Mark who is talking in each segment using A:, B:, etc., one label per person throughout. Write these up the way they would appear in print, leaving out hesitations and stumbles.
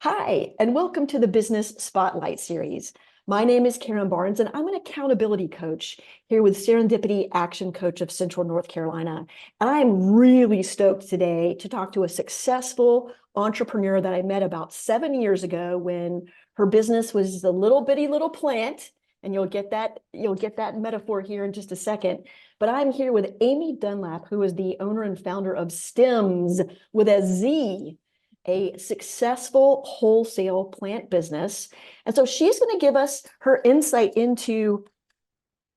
A: Hi, and welcome to the Business Spotlight series. My name is Karen Barnes, and I'm an accountability coach here with Serendipity Action Coach of Central North Carolina. And I'm really stoked today to talk to a successful entrepreneur that I met about 7 years ago when her business was a little bitty little plant. And you'll get that metaphor here in just a second. But I'm here with Amy Dunlap, who is the owner and founder of Stemz with a Z, a successful wholesale plant business. And so she's going to give us her insight into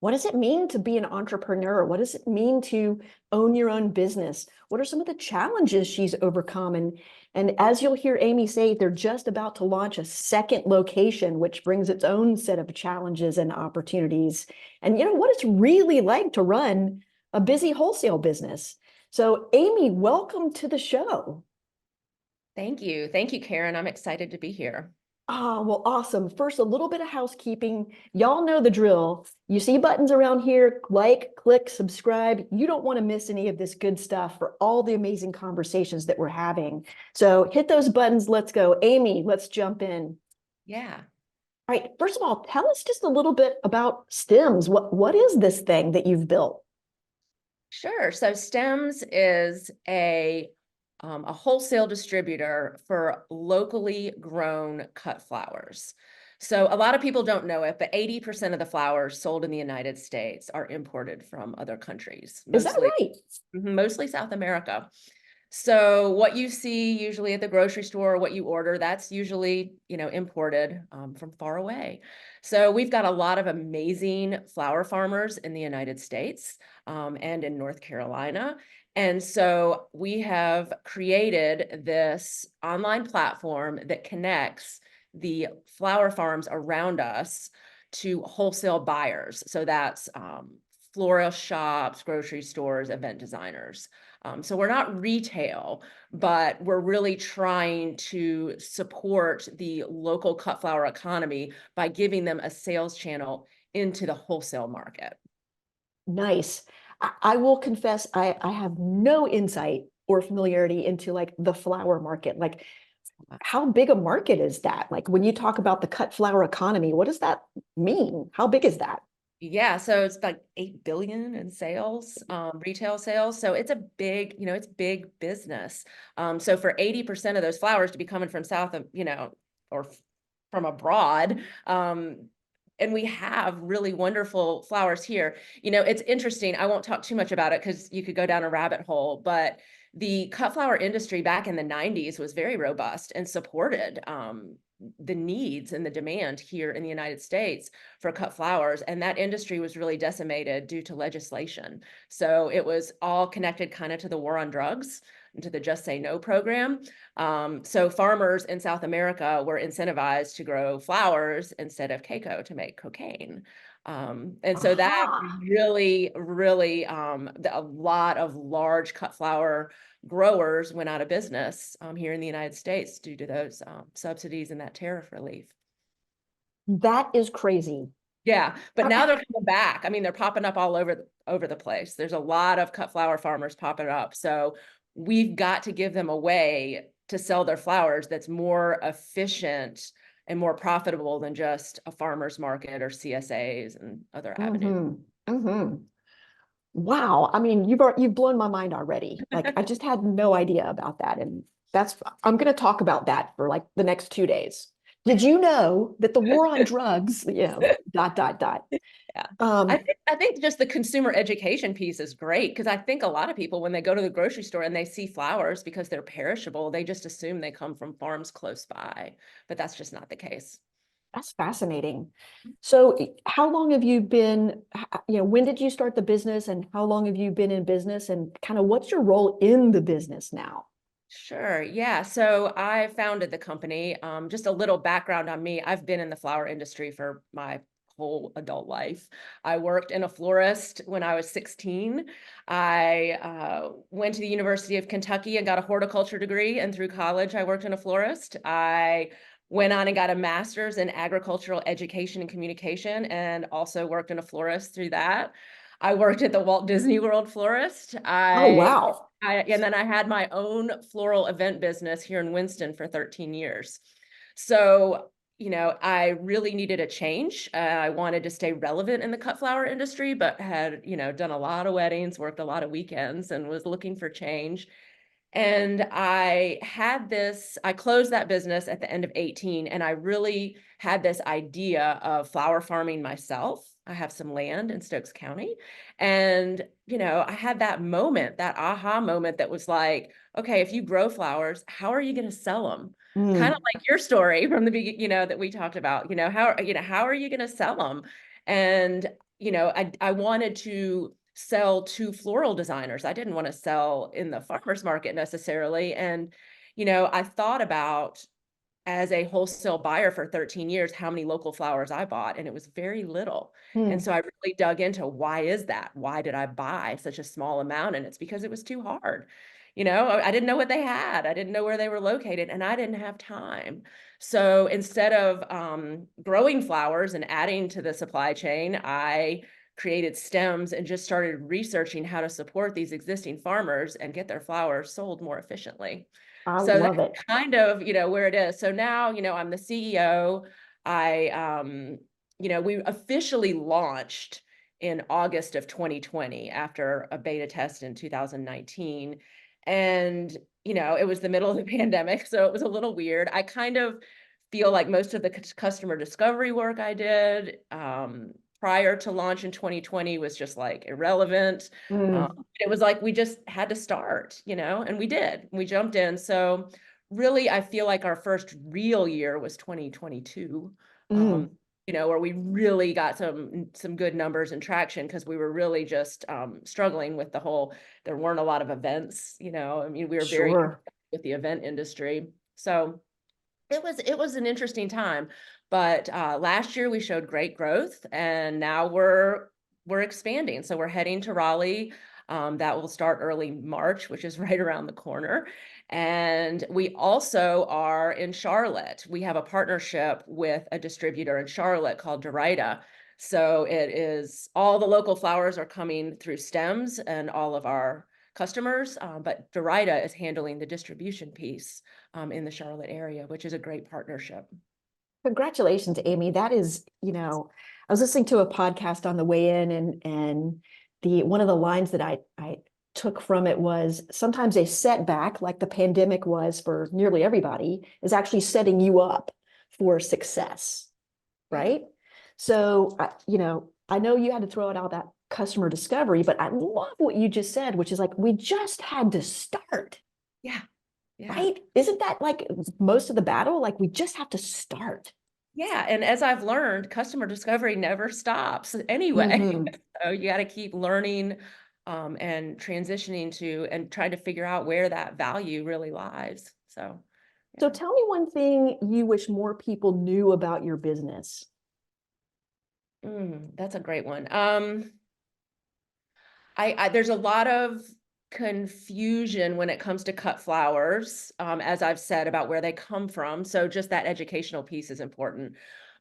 A: what does it mean to be an entrepreneur? What does it mean to own your own business? What are some of the challenges she's overcome? And as you'll hear Amy say, they're just about to launch a second location, which brings its own set of challenges and opportunities. And what it's really like to run a busy wholesale business. So Amy, welcome to the show.
B: Thank you. Thank you, Karen. I'm excited to be here.
A: Oh, well, awesome. First, a little bit of housekeeping. Y'all know the drill. You see buttons around here, like, click, subscribe. You don't want to miss any of this good stuff for all the amazing conversations that we're having. So hit those buttons. Let's go. Amy, let's jump in.
B: Yeah,
A: All right. First of all, tell us just a little bit about Stemz. What is this thing that you've built?
B: sure. So Stemz is a wholesale distributor for locally grown cut flowers. So a lot of people don't know it, but 80% of the flowers sold in the United States are imported from other countries,
A: Is that right?
B: mostly South America. So what you see usually at the grocery store, what you order, that's usually, imported from far away. So we've got a lot of amazing flower farmers in the United States and in North Carolina. And so we have created this online platform that connects the flower farms around us to wholesale buyers. So that's florist shops, grocery stores, event designers. So we're not retail, but we're really trying to support the local cut flower economy by giving them a sales channel into the wholesale market.
A: Nice. I will confess, I have no insight or familiarity into like the flower market. Like, how big a market is that? Like, when you talk about the cut flower economy, what does that mean? How big is that?
B: Yeah, so it's like 8 billion in sales, retail sales. So it's a big, it's big business. So for 80% of those flowers to be coming from south of, or from abroad, and we have really wonderful flowers here. It's interesting. I won't talk too much about it because you could go down a rabbit hole, but the cut flower industry back in the 90s was very robust and supported the needs and the demand here in the United States for cut flowers. And that industry was really decimated due to legislation. So it was all connected kind of to the war on drugs and to the Just Say No program. So farmers in South America were incentivized to grow flowers instead of Keiko to make cocaine. And so that
A: Aha.
B: really, a lot of large cut flower growers went out of business here in the United States due to those subsidies and that tariff relief.
A: That is crazy.
B: Yeah, but
A: Uh,
B: now they're coming back. I mean, they're popping up all over the place. There's a lot of cut flower farmers popping up. So we've got to give them a way to sell their flowers that's more efficient and more profitable than just a farmer's market or CSAs and other avenues.
A: Wow. I mean, you've blown my mind already. Like, I just had no idea about that. And I'm going to talk about that for like the next 2 days. Did you know that the war on drugs, dot, dot, dot.
B: Yeah. I
A: Um,
B: think I think just the consumer education piece is great because I think a lot of people, when they go to the grocery store and they see flowers because they're perishable, they just assume they come from farms close by, but that's just not the case.
A: that's fascinating. So how long have you been, when did you start the business and how long have you been in business and kind of what's your role in the business now?
B: Sure. Yeah. So I founded the company. Just a little background on me. I've been in the flower industry for my whole adult life. I worked in a florist when I was 16. I went to the University of Kentucky and got a horticulture degree. And through college, I worked in a florist. I went on and got a master's in agricultural education and communication and also worked in a florist through that. I worked at the Walt Disney World florist.
A: Oh, wow.
B: And then I had my own floral event business here in Winston for 13 years. So, I really needed a change. I wanted to stay relevant in the cut flower industry, but had, done a lot of weddings, worked a lot of weekends, and was looking for change. And I closed that business at the end of 18, and I really had this idea of flower farming myself. I have some land in Stokes County. And, I had that moment, that aha moment that was like, okay, if you grow flowers, how are you going to sell them? Kind of
A: Mm,
B: like your story from the beginning, that we talked about, how are you going to sell them? And, I wanted to sell to floral designers. I didn't want to sell in the farmer's market necessarily. And, I thought about, as a wholesale buyer for 13 years, how many local flowers I bought, and it was very little. And
A: mm,
B: so I really dug into, why is that? Why did I buy such a small amount? And it's because it was too hard. I didn't know what they had. I didn't know where they were located, and I didn't have time. So instead of growing flowers and adding to the supply chain, I created Stemz and just started researching how to support these existing farmers and get their flowers sold more efficiently.
A: I
B: So
A: love
B: that's
A: it.
B: kind of, where it is. So now, I'm the CEO. I, we officially launched in August of 2020 after a beta test in 2019. And, it was the middle of the pandemic, so it was a little weird. I kind of feel like most of the customer discovery work I did prior to launch in 2020 was just like irrelevant.
A: Mm,
B: It was like we just had to start, and we did. We jumped in. So really, I feel like our first real year was 2022.
A: mm,
B: Where we really got some good numbers and traction, because we were really just struggling with there weren't a lot of events. I mean, we were very
A: sure.
B: with the event industry. So it was an interesting time. But last year we showed great growth, and now we're expanding. So we're heading to Raleigh. That will start early March, which is right around the corner. And we also are in Charlotte. We have a partnership with a distributor in Charlotte called Derita. So it is, all the local flowers are coming through Stemz and all of our customers, but Derita is handling the distribution piece in the Charlotte area, which is a great partnership.
A: Congratulations, Amy. That is, I was listening to a podcast on the way in, and the one of the lines that I took from it was, sometimes a setback, like the pandemic was for nearly everybody, is actually setting you up for success,
B: Yeah.
A: right? So, I know you had to throw out all that customer discovery, but I love what you just said, which is like, we just had to start,
B: Yeah. Yeah.
A: right? Isn't that like most of the battle? Like, we just have to start.
B: Yeah. And as I've learned, customer discovery never stops anyway.
A: Hmm.
B: So you got to keep learning and transitioning to and trying to figure out where that value really lies. So,
A: So
B: yeah.
A: tell me one thing you wish more people knew about your business.
B: That's a great one. There's a lot of confusion when it comes to cut flowers, as I've said, about where they come from. So just that educational piece is important.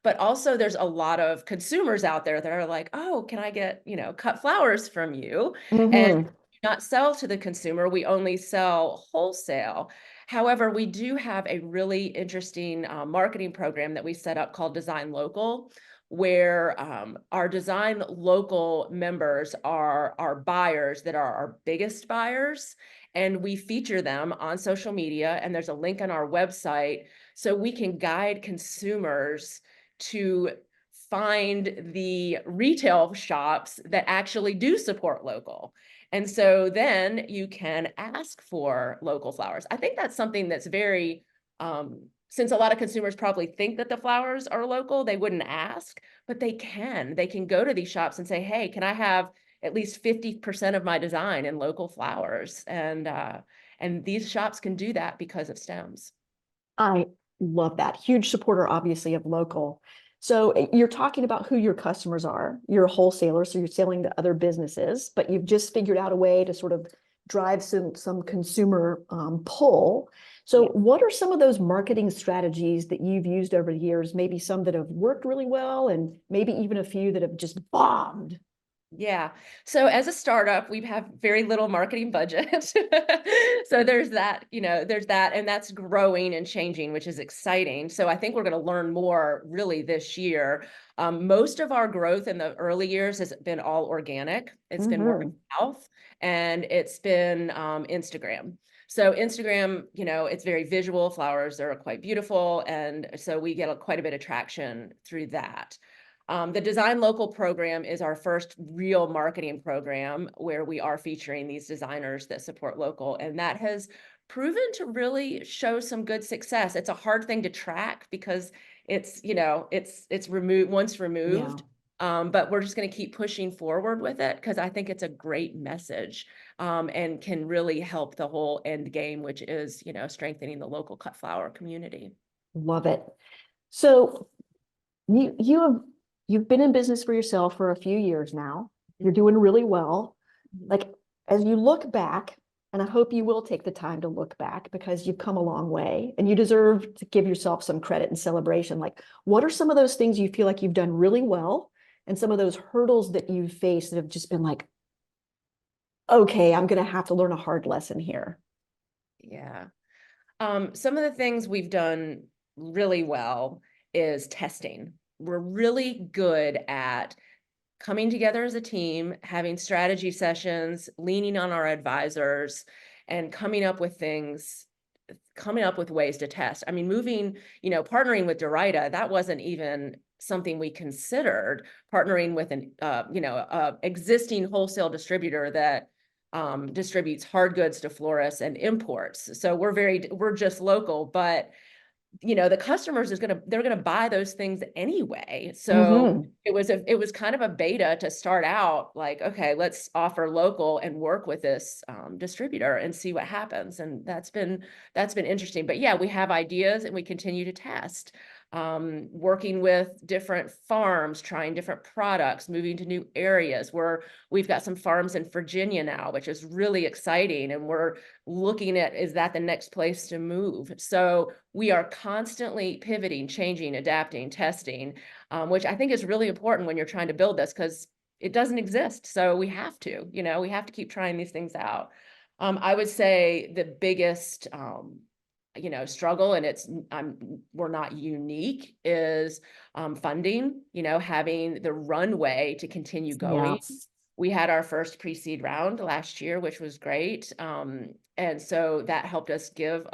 B: But also there's a lot of consumers out there that are like, oh, can I get, cut flowers from you? And
A: Hmm.
B: not sell to the consumer. We only sell wholesale. However, we do have a really interesting marketing program that we set up called Design Local, where our Design Local members are our buyers that are our biggest buyers. And we feature them on social media, and there's a link on our website, so we can guide consumers to find the retail shops that actually do support local. And so then you can ask for local flowers. I think that's something that's very, since a lot of consumers probably think that the flowers are local, they wouldn't ask, but they can. They can go to these shops and say, hey, can I have at least 50% of my design in local flowers? And these shops can do that because of Stems.
A: I love that. Huge supporter, obviously, of local. So you're talking about who your customers are. You're a wholesaler, so you're selling to other businesses, but you've just figured out a way to sort of drive some consumer pull. So
B: Yeah.
A: what are some of those marketing strategies that you've used over the years? Maybe some that have worked really well, and maybe even a few that have just bombed.
B: Yeah. So as a startup, we have very little marketing budget. So there's that, there's that, and that's growing and changing, which is exciting. So I think we're going to learn more really this year. Most of our growth in the early years has been all organic. It's been word of
A: Hmm.
B: mouth, and it's been Instagram. So Instagram, it's very visual. Flowers are quite beautiful. And so we get quite a bit of traction through that. The Design Local program is our first real marketing program where we are featuring these designers that support local, and that has proven to really show some good success. It's a hard thing to track because it's removed once
A: Yeah.
B: removed. But we're just going to keep pushing forward with it because I think it's a great message, and can really help the whole end game, which is, strengthening the local cut flower community.
A: Love it. So you have you've been in business for yourself for a few years now. You're doing really well.
B: Mhm.
A: Like as you look back, and I hope you will take the time to look back because you've come a long way and you deserve to give yourself some credit and celebration. Like, what are some of those things you feel like you've done really well and some of those hurdles that you've faced that have just been like, okay, I'm going to have to learn a hard lesson here?
B: Yeah. Some of the things we've done really well is testing. We're really good at coming together as a team, having strategy sessions, leaning on our advisors, and coming up with ways to test. I mean, partnering with Derita, that wasn't even something we considered. Partnering with a existing wholesale distributor that distributes hard goods to florists and imports. So we're just local, but the customers they're gonna buy those things anyway. So
A: Mm-hmm.
B: it was kind of a beta to start out like, okay, let's offer local and work with this distributor and see what happens. And that's been interesting. But yeah, we have ideas and we continue to test. Working with different farms, trying different products, moving to new areas where we've got some farms in Virginia now, which is really exciting. And we're looking at, is that the next place to move? So we are constantly pivoting, changing, adapting, testing, which I think is really important when you're trying to build this because it doesn't exist. So we have to keep trying these things out. I would say the biggest, struggle, and we're not unique, is funding, having the runway to continue
A: Yeah.
B: going. We had our first pre-seed round last year, which was great. And so that helped us give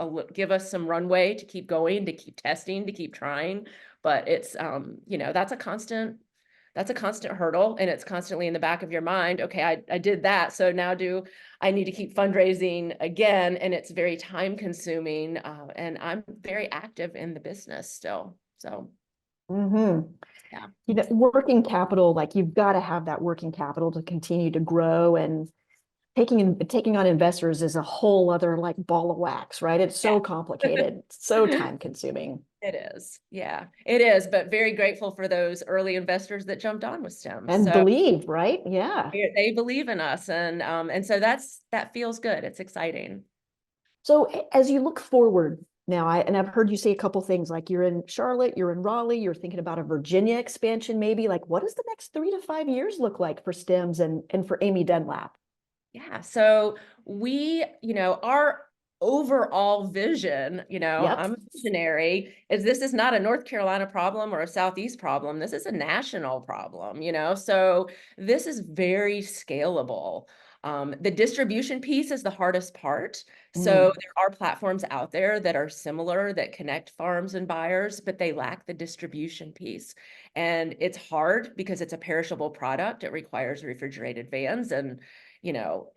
B: us some runway to keep going, to keep testing, to keep trying. But it's, that's a constant hurdle, and it's constantly in the back of your mind. Okay, I did that. So now I need to keep fundraising again? And it's very time consuming. And I'm very active in the business still. So
A: Mm-hmm.
B: yeah.
A: Working capital, like you've got to have that working capital to continue to grow, and taking on investors is a whole other like ball of wax, right? It's so
B: Yeah.
A: complicated, so time consuming.
B: It is. Yeah, it is. But very grateful for those early investors that jumped on with Stemz.
A: And
B: So
A: believe, right? Yeah.
B: they believe in us. And so that feels good. It's exciting.
A: So as you look forward now, I've heard you say a couple things like you're in Charlotte, you're in Raleigh, you're thinking about a Virginia expansion, maybe. Like, what does the next 3 to 5 years look like for Stemz and for Amy Dunlap?
B: Yeah. So our overall vision,
A: Yep.
B: I'm a visionary, is this is not a North Carolina problem or a Southeast problem. This is a national problem, so this is very scalable. The distribution piece is the hardest part. So
A: Mm.
B: there are platforms out there that are similar that connect farms and buyers, but they lack the distribution piece. And it's hard because it's a perishable product. It requires refrigerated vans and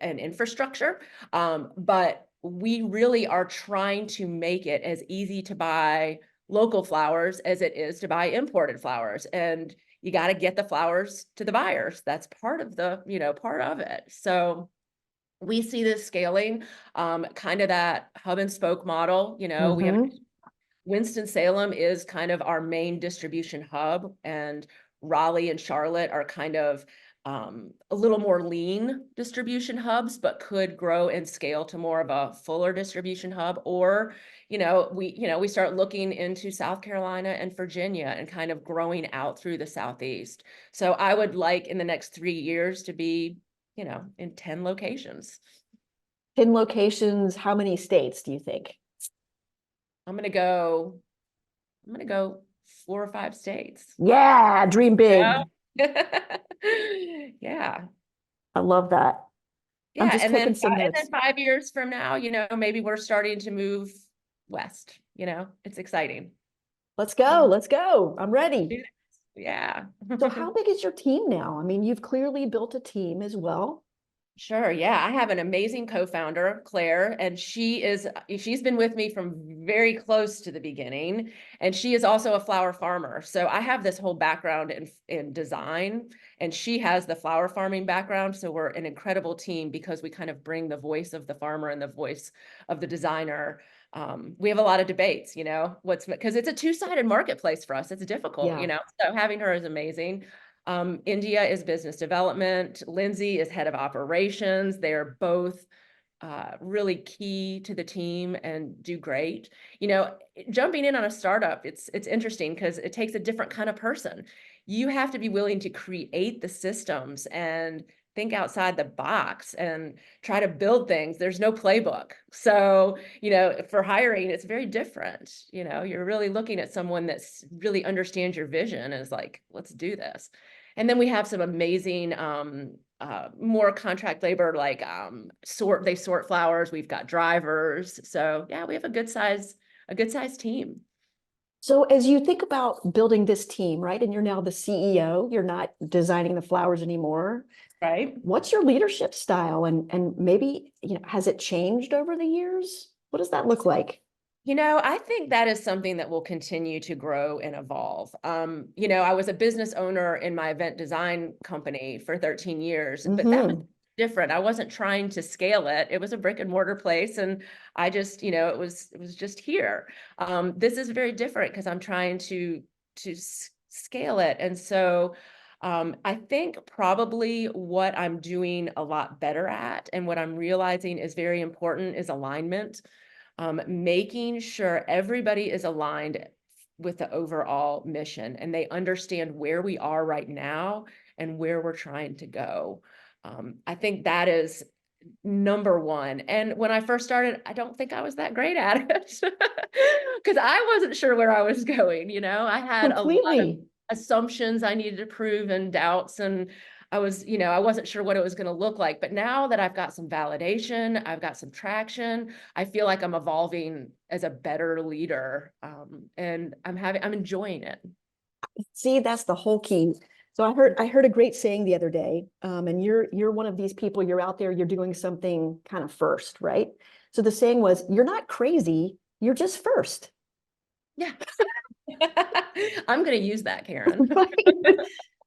B: infrastructure. But we really are trying to make it as easy to buy local flowers as it is to buy imported flowers. And you got to get the flowers to the buyers. That's part of part of it. So we see this scaling, kind of that hub and spoke model. We have
A: Mm-hmm.
B: Winston-Salem is kind of our main distribution hub, and Raleigh and Charlotte are kind of a little more lean distribution hubs, but could grow and scale to more of a fuller distribution hub. Or, we start looking into South Carolina and Virginia and kind of growing out through the Southeast. So I would like in the next 3 years to be, in 10 locations.
A: 10 locations, how many states do you think?
B: I'm gonna go 4 or 5 states.
A: Yeah, dream big.
B: Yeah. Yeah.
A: I love that. I'm
B: Yeah.
A: just taking some notes.
B: 5 years from now, maybe we're starting to move west, it's exciting.
A: Let's go. Let's go. I'm ready.
B: Yeah.
A: So how big is your team now? I mean, you've clearly built a team as well.
B: Sure. Yeah. I have an amazing co-founder, Claire, and she's been with me from very close to the beginning. And she is also a flower farmer. So I have this whole background in design, and she has the flower farming background. So we're an incredible team because we kind of bring the voice of the farmer and the voice of the designer. We have a lot of debates, because it's a two-sided marketplace for us. It's difficult,
A: Yeah.
B: so having her is amazing. India is business development. Lindsay is head of operations. They are both really key to the team and do great. Jumping in on a startup, it's interesting because it takes a different kind of person. You have to be willing to create the systems and think outside the box and try to build things. There's no playbook. So, for hiring, it's very different. You're really looking at someone that's really understands your vision and is like, let's do this. And then we have some amazing more contract labor, like they sort flowers. We've got drivers. So yeah, we have a good size team.
A: So as you think about building this team, right? And you're now the CEO, you're not designing the flowers anymore.
B: Right.
A: What's your leadership style? And maybe, has it changed over the years? What does that look like?
B: I think that is something that will continue to grow and evolve. I was a business owner in my event design company for 13 years, but that was different. I wasn't trying to scale it. It was a brick and mortar place. And I just, it was just here. This is very different because I'm trying to scale it. And so I think probably what I'm doing a lot better at and what I'm realizing is very important is alignment. Making sure everybody is aligned with the overall mission and they understand where we are right now and where we're trying to go. I think that is number one. And when I first started, I don't think I was that great at it because I wasn't sure where I was going. I had a lot of
A: Completely.
B: assumptions I needed to prove and doubts, and I wasn't sure what it was going to look like. But now that I've got some validation, I've got some traction, I feel like I'm evolving as a better leader. And I'm enjoying it.
A: See, that's the whole key. So I heard a great saying the other day, and you're one of these people, you're out there, you're doing something kind of first, right? So the saying was, you're not crazy, you're just first.
B: Yeah. I'm going to use that, Karen.
A: Right?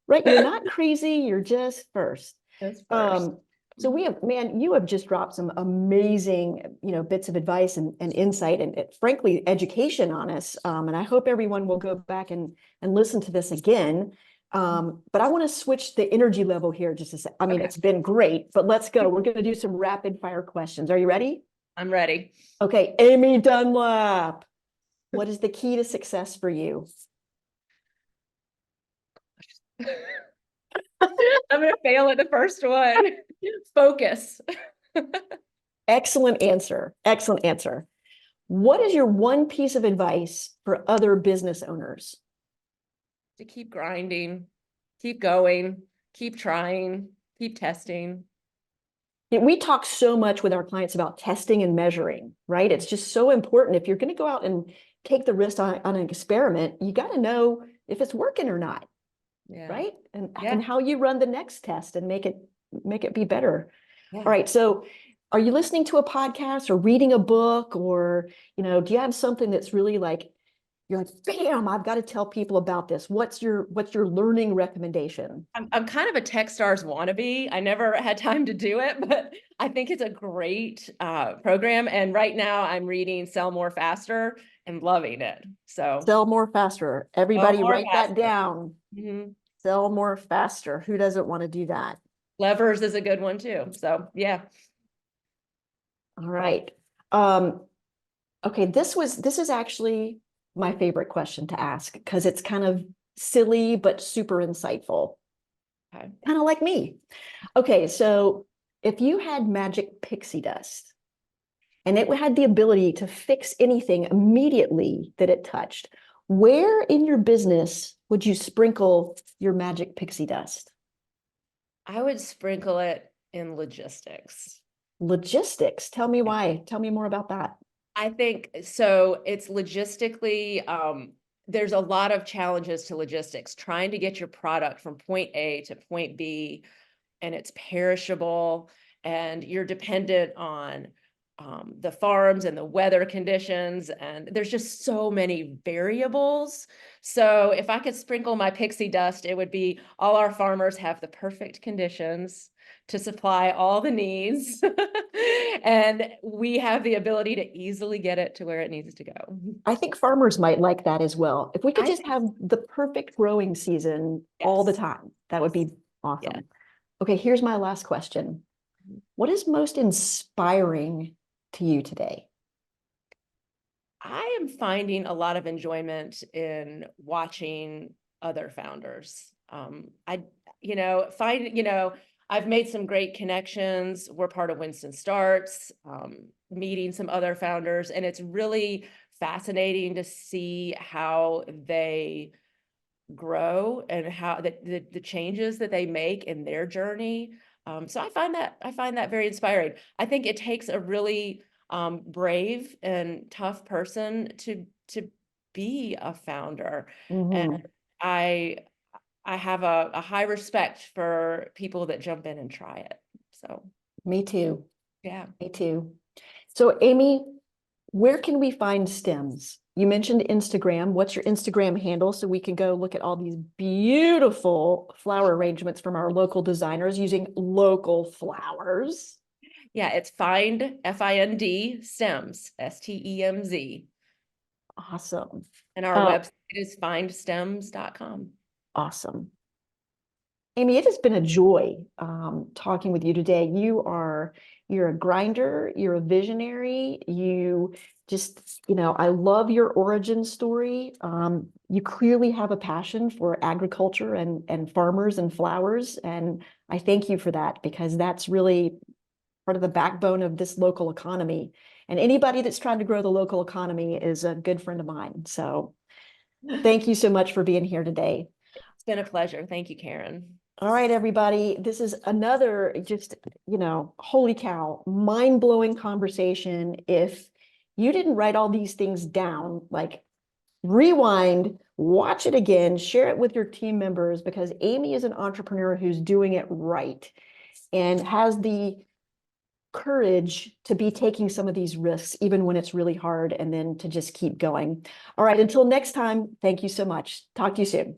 A: Right. You're not crazy, you're just first.
B: That's first.
A: So you have just dropped some amazing, bits of advice and insight and frankly, education on us. And I hope everyone will go back and listen to this again. But I want to switch the energy level here just a sec. I mean,
B: Okay.
A: it's been great, but let's go. We're going to do some rapid fire questions. Are you ready?
B: I'm ready.
A: Okay, Amy Dunlap. What is the key to success for you?
B: I'm going to fail at the first one. Focus.
A: Excellent answer. Excellent answer. What is your one piece of advice for other business owners?
B: To keep grinding, keep going, keep trying, keep testing.
A: We talk so much with our clients about testing and measuring, right? It's just so important. If you're going to go out and take the risk on an experiment, you got to know if it's working or not, right? And how you run the next test and make it be better.
B: Yeah.
A: All right. So are you listening to a podcast or reading a book, or, do you have something that's really like, you're like, bam, I've got to tell people about this. What's your learning recommendation?
B: I'm kind of a Techstars wannabe. I never had time to do it, but I think it's a great program. And right now I'm reading Sell More Faster and loving it. So
A: Sell more faster. Everybody write that down.
B: Mm-hmm.
A: Sell more faster. Who doesn't want to do that?
B: Levers is a good one too. So yeah.
A: All right. Okay, this is actually my favorite question to ask because it's kind of silly but super insightful.
B: Okay.
A: Kind of like me. Okay, so if you had magic pixie dust and it had the ability to fix anything immediately that it touched, where in your business would you sprinkle your magic pixie dust?
B: I would sprinkle it in logistics.
A: Logistics. Tell me why. Tell me more about that.
B: I think so. It's logistically, there's a lot of challenges to logistics, trying to get your product from point A to point B, and it's perishable, and you're dependent on the farms and the weather conditions, and there's just so many variables. So if I could sprinkle my pixie dust, it would be all our farmers have the perfect conditions to supply all the needs, and we have the ability to easily get it to where it needs to go.
A: I think farmers might like that as well. If we could
B: I
A: just
B: think
A: have the perfect growing season all the
B: yes,
A: time, that would be
B: yes.
A: awesome. Okay, here's my last question. What is most inspiring to you today?
B: I am finding a lot of enjoyment in watching other founders. I've made some great connections. We're part of Winston Starts, meeting some other founders, and it's really fascinating to see how they grow and how the changes that they make in their journey. So I find that very inspiring. I think it takes a really brave and tough person to be a founder, and
A: Mhm.
B: I I have a high respect for people that jump in and try it. So
A: Me too.
B: yeah.
A: Me too. So, Amy, where can we find Stemz? You mentioned Instagram. What's your Instagram handle so we can go look at all these beautiful flower arrangements from our local designers using local flowers?
B: Yeah, it's find FIND stems STEMZ,
A: Awesome.
B: and our
A: Uh,
B: website is findstems.com.
A: awesome. Amy, it has been a joy talking with you today. You're a grinder, you're a visionary, you just, I love your origin story. You clearly have a passion for agriculture and farmers and flowers. And I thank you for that because that's really part of the backbone of this local economy. And anybody that's trying to grow the local economy is a good friend of mine. So thank you so much for being here today.
B: It's been a pleasure. Thank you, Karen.
A: All right, everybody. This is another just, holy cow, mind-blowing conversation. If you didn't write all these things down, like rewind, watch it again, share it with your team members because Amy is an entrepreneur who's doing it right and has the courage to be taking some of these risks, even when it's really hard, and then to just keep going. All right, until next time, thank you so much. Talk to you soon.